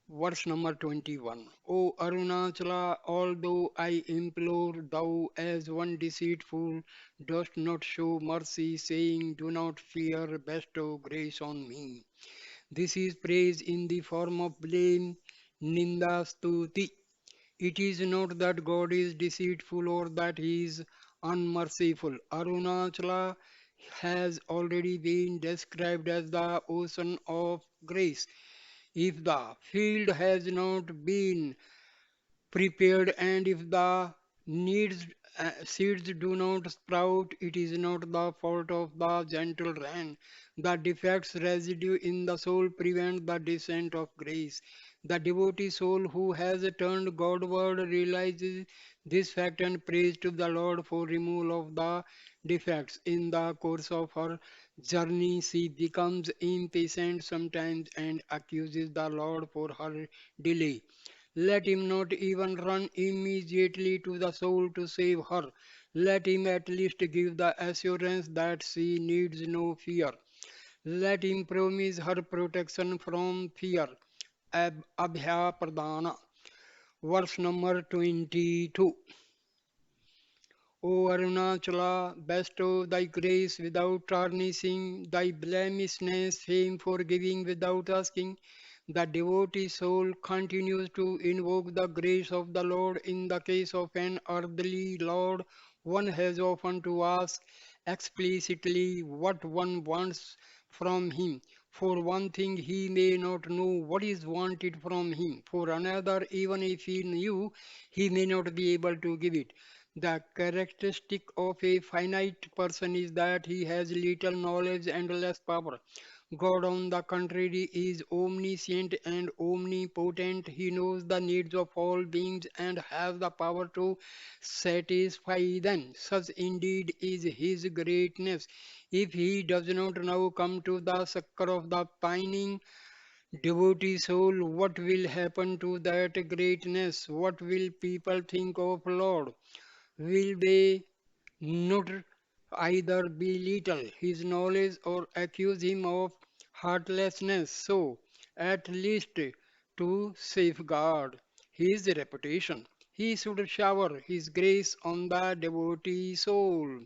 S1: Verse number 21. O Arunachala, although I implore thou as one deceitful, dost not show mercy, saying, do not fear, bestow grace on me. This is praise in the form of blame, Ninda Stuti. It is not that God is deceitful or that he is unmerciful. Arunachala has already been described as the ocean of grace. If the field has not been prepared and if the needs seeds do not sprout, it is not the fault of the gentle rain. The defects residue in the soul prevent the descent of grace. The devotee soul who has turned Godward realizes this fact and prays to the Lord for removal of the defects. In the course of her journey, she becomes impatient sometimes and accuses the Lord for her delay. Let him not even run immediately to the soul to save her. Let him at least give the assurance that she needs no fear. Let him promise her protection from fear. Abhya Pradana. Verse number 22. O Arunachala, bestow thy grace without tarnishing, thy blemishness, fame forgiving without asking. The devotee soul continues to invoke the grace of the Lord. In the case of an earthly Lord, one has often to ask explicitly what one wants from him. For one thing, he may not know what is wanted from him. For another, even if he knew, he may not be able to give it. The characteristic of a finite person is that he has little knowledge and less power. God, on the contrary, is omniscient and omnipotent. He knows the needs of all beings and has the power to satisfy them. Such indeed is his greatness. If he does not now come to the succor of the pining devotee soul, what will happen to that greatness? What will people think of Lord? Will they not either belittle his knowledge or accuse him of heartlessness? So, at least to safeguard his reputation, he should shower his grace on the devotee soul.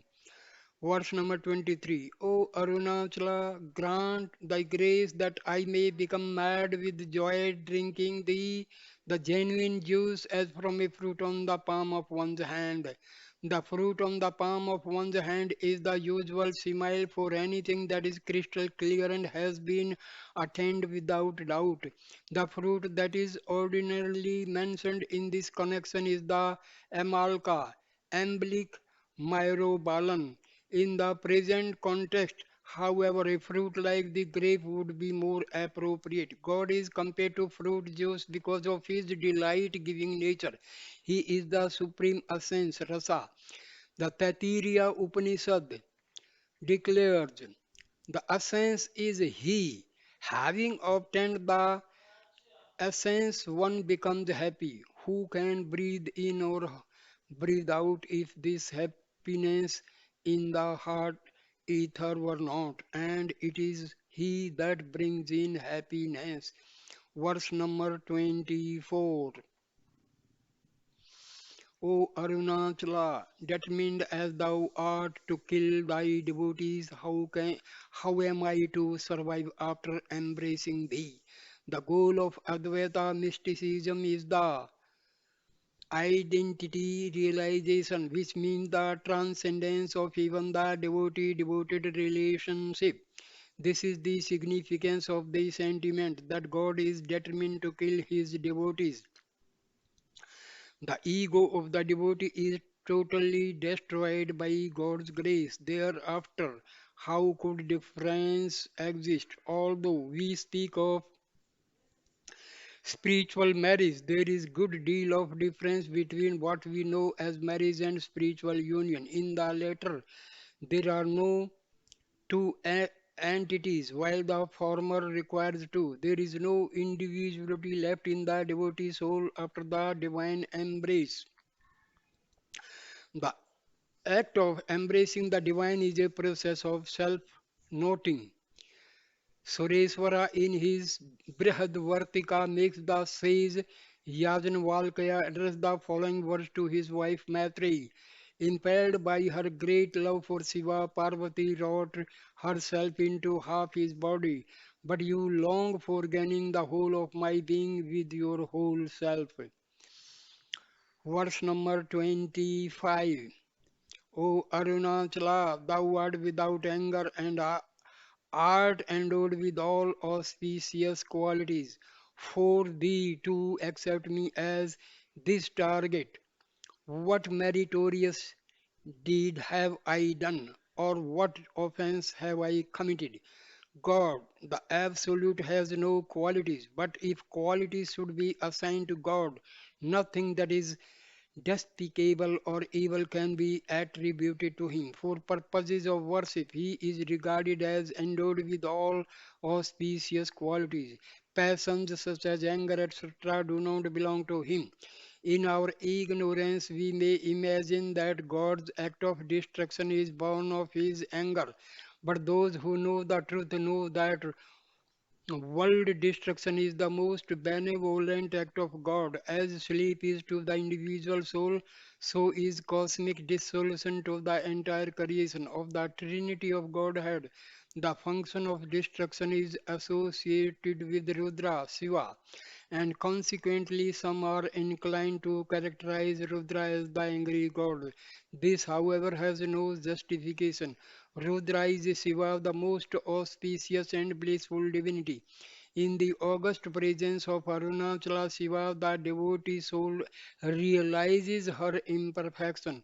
S1: Verse number 23. O Arunachala, grant thy grace that I may become mad with joy drinking thee, the genuine juice as from a fruit on the palm of one's hand. The fruit on the palm of one's hand is the usual simile for anything that is crystal clear and has been attained without doubt. The fruit that is ordinarily mentioned in this connection is the amalka, ambilic myrobalan. In the present context, however, a fruit like the grape would be more appropriate. God is compared to fruit juice because of his delight-giving nature. He is the supreme essence, rasa. The Taittiriya Upanishad declares, the essence is he. Having obtained the essence, one becomes happy. Who can breathe in or breathe out if this happiness in the heart ether were not? And it is he that brings in happiness. Verse number 24. O Arunachala, determined as thou art to kill thy devotees, how am I to survive after embracing thee? The goal of Advaita mysticism is the identity realization, which means the transcendence of even the devotee-devoted relationship. This is the significance of the sentiment that God is determined to kill his devotees. The ego of the devotee is totally destroyed by God's grace. Thereafter, how could difference exist? Although we speak of spiritual marriage, there is good deal of difference between what we know as marriage and spiritual union. In the latter, there are no two entities, while the former requires two. There is no individuality left in the devotee soul after the divine embrace. The act of embracing the divine is a process of self noting. Sureswara in his Brihadvartika makes the sage Yajnavalkya address the following verse to his wife Maitreyi. Impelled by her great love for Shiva, Parvati wrought herself into half his body. But you long for gaining the whole of my being with your whole self. Verse number 25. O Arunachala, thou art without anger and art endowed with all auspicious qualities. For thee to accept me as this target, what meritorious deed have I done, or what offense have I committed? God, the Absolute, has no qualities, but if qualities should be assigned to God, nothing that is despicable or evil can be attributed to him. For purposes of worship, he is regarded as endowed with all auspicious qualities. Passions such as anger, etc., do not belong to him. In our ignorance, we may imagine that God's act of destruction is born of his anger. But those who know the truth know that world destruction is the most benevolent act of God. As sleep is to the individual soul, so is cosmic dissolution to the entire creation of the Trinity of Godhead. The function of destruction is associated with Rudra, Shiva, and consequently some are inclined to characterize Rudra as the angry god. This, however, has no justification. Rudra is Shiva, the most auspicious and blissful divinity. In the august presence of Arunachala Shiva, the devotee soul realizes her imperfection.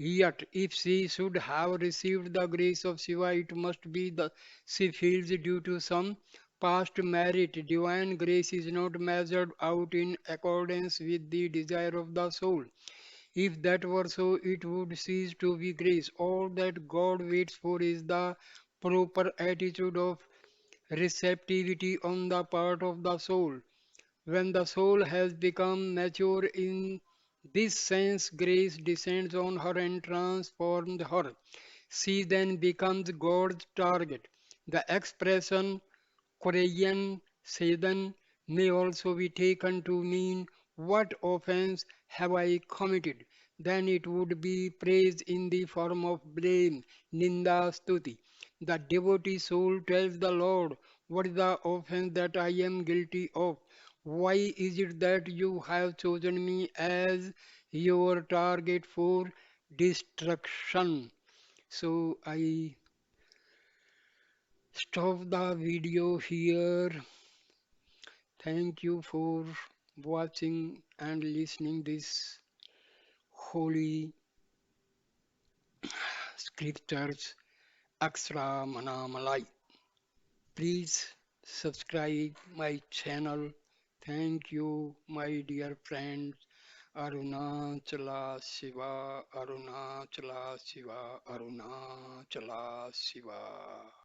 S1: Yet, if she should have received the grace of Shiva, it must be that she feels due to some past merit. Divine grace is not measured out in accordance with the desire of the soul. If that were so, it would cease to be grace. All that God waits for is the proper attitude of receptivity on the part of the soul. When the soul has become mature in this sense, grace descends on her and transforms her. She then becomes God's target. The expression Korean Sedan may also be taken to mean what offense have I committed? Then it would be praise in the form of blame, Ninda Stuti. The devotee soul tells the Lord, what is the offense that I am guilty of? Why is it that you have chosen me as your target for destruction? So I stop the video here. Thank you for watching and listening this holy scriptures Akshara Manamalai. Please subscribe my channel. Thank you, my dear friends. Arunachala Shiva, Arunachala Shiva, Arunachala Shiva.